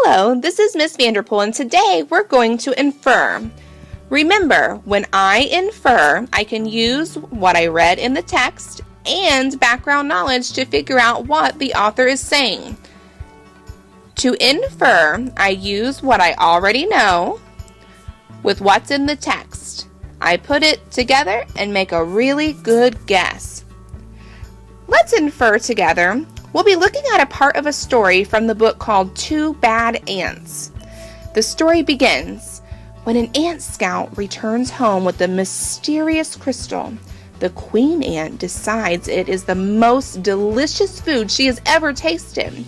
Hello, this is Miss Vanderpool, and today we're going to infer. Remember, when I infer, I can use what I read in the text and background knowledge to figure out what the author is saying. To infer, I use what I already know with what's in the text. I put it together and make a really good guess. Let's infer together. We'll be looking at a part of a story from the book called Two Bad Ants. The story begins when an ant scout returns home with a mysterious crystal. The queen ant decides it is the most delicious food she has ever tasted.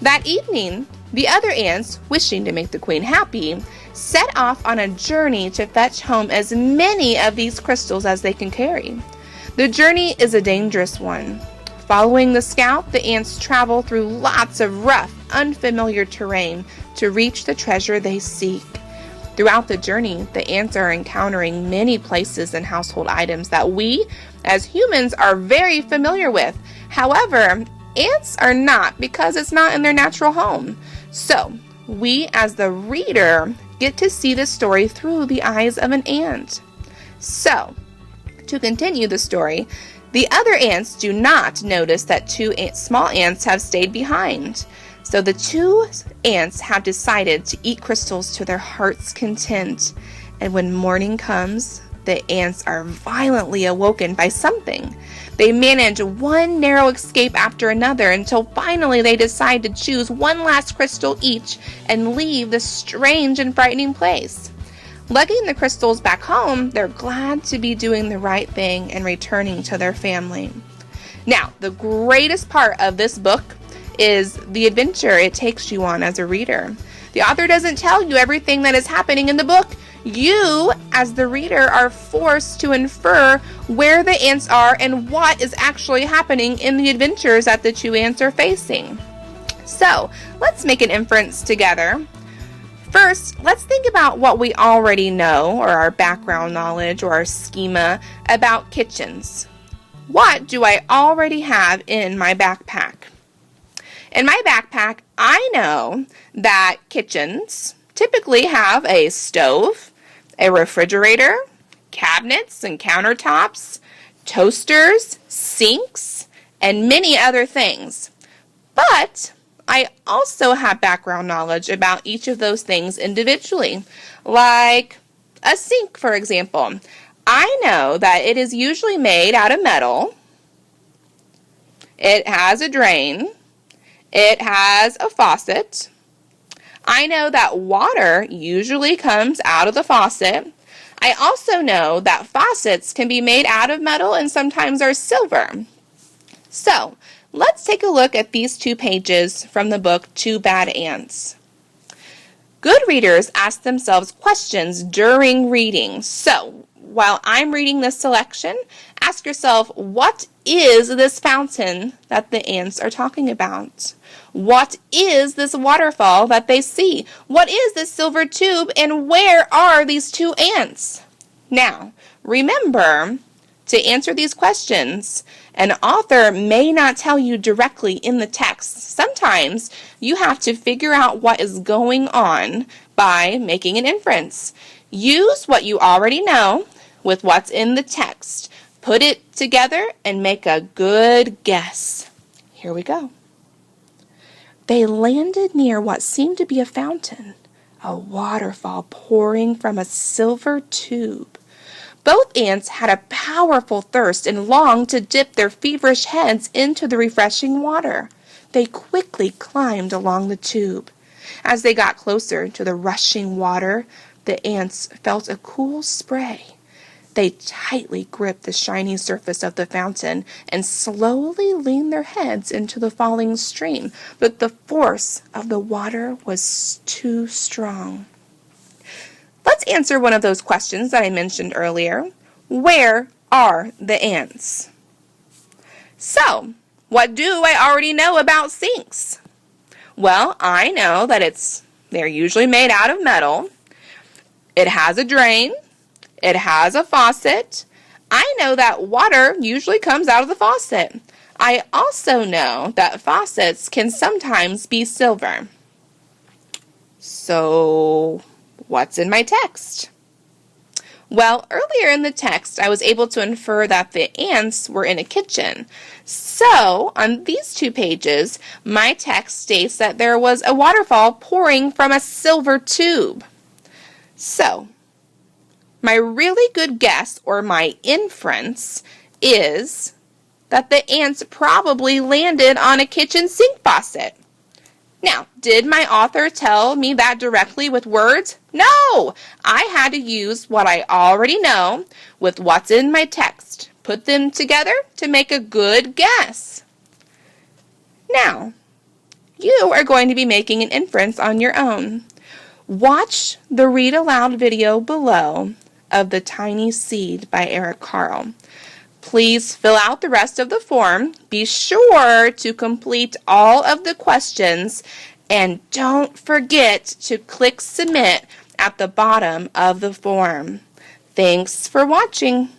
That evening, the other ants, wishing to make the queen happy, set off on a journey to fetch home as many of these crystals as they can carry. The journey is a dangerous one. Following the scout, the ants travel through lots of rough, unfamiliar terrain to reach the treasure they seek. Throughout the journey, the ants are encountering many places and household items that we, as humans, are very familiar with. However, ants are not, because it's not in their natural home. So, we as the reader get to see the story through the eyes of an ant. So, to continue the story, the other ants do not notice that two small ants have stayed behind. So the two ants have decided to eat crystals to their heart's content. And when morning comes, the ants are violently awoken by something. They manage one narrow escape after another until finally they decide to choose one last crystal each and leave the strange and frightening place. Lugging the crystals back home, they're glad to be doing the right thing and returning to their family. Now, the greatest part of this book is the adventure it takes you on as a reader. The author doesn't tell you everything that is happening in the book. You, as the reader, are forced to infer where the ants are and what is actually happening in the adventures that the two ants are facing. So, let's make an inference together. First, let's think about what we already know, or our background knowledge, or our schema about kitchens. What do I already have in my backpack? In my backpack, I know that kitchens typically have a stove, a refrigerator, cabinets and countertops, toasters, sinks, and many other things. But I also have background knowledge about each of those things individually, like a sink, for example. I know that it is usually made out of metal. It has a drain. It has a faucet. I know that water usually comes out of the faucet. I also know that faucets can be made out of metal and sometimes are silver. So, let's take a look at these 2 pages from the book Two Bad Ants. Good readers ask themselves questions during reading. So, while I'm reading this selection, ask yourself, what is this fountain that the ants are talking about? What is this waterfall that they see? What is this silver tube, and where are these 2 ants? Now, remember, to answer these questions, an author may not tell you directly in the text. Sometimes you have to figure out what is going on by making an inference. Use what you already know with what's in the text. Put it together and make a good guess. Here we go. They landed near what seemed to be a fountain, a waterfall pouring from a silver tube. Both ants had a powerful thirst and longed to dip their feverish heads into the refreshing water. They quickly climbed along the tube. As they got closer to the rushing water, the ants felt a cool spray. They tightly gripped the shiny surface of the fountain and slowly leaned their heads into the falling stream, but the force of the water was too strong. Let's answer one of those questions that I mentioned earlier. Where are the ants? So, what do I already know about sinks? Well, I know that they're usually made out of metal. It has a drain. It has a faucet. I know that water usually comes out of the faucet. I also know that faucets can sometimes be silver. So, what's in my text? Well, earlier in the text, I was able to infer that the ants were in a kitchen. So, on these 2 pages, my text states that there was a waterfall pouring from a silver tube. So, my really good guess, or my inference, is that the ants probably landed on a kitchen sink faucet. Now, did my author tell me that directly with words? No! I had to use what I already know with what's in my text. Put them together to make a good guess. Now, you are going to be making an inference on your own. Watch the read aloud video below of The Tiny Seed by Eric Carle. Please fill out the rest of the form. Be sure to complete all of the questions and don't forget to click submit at the bottom of the form. Thanks for watching.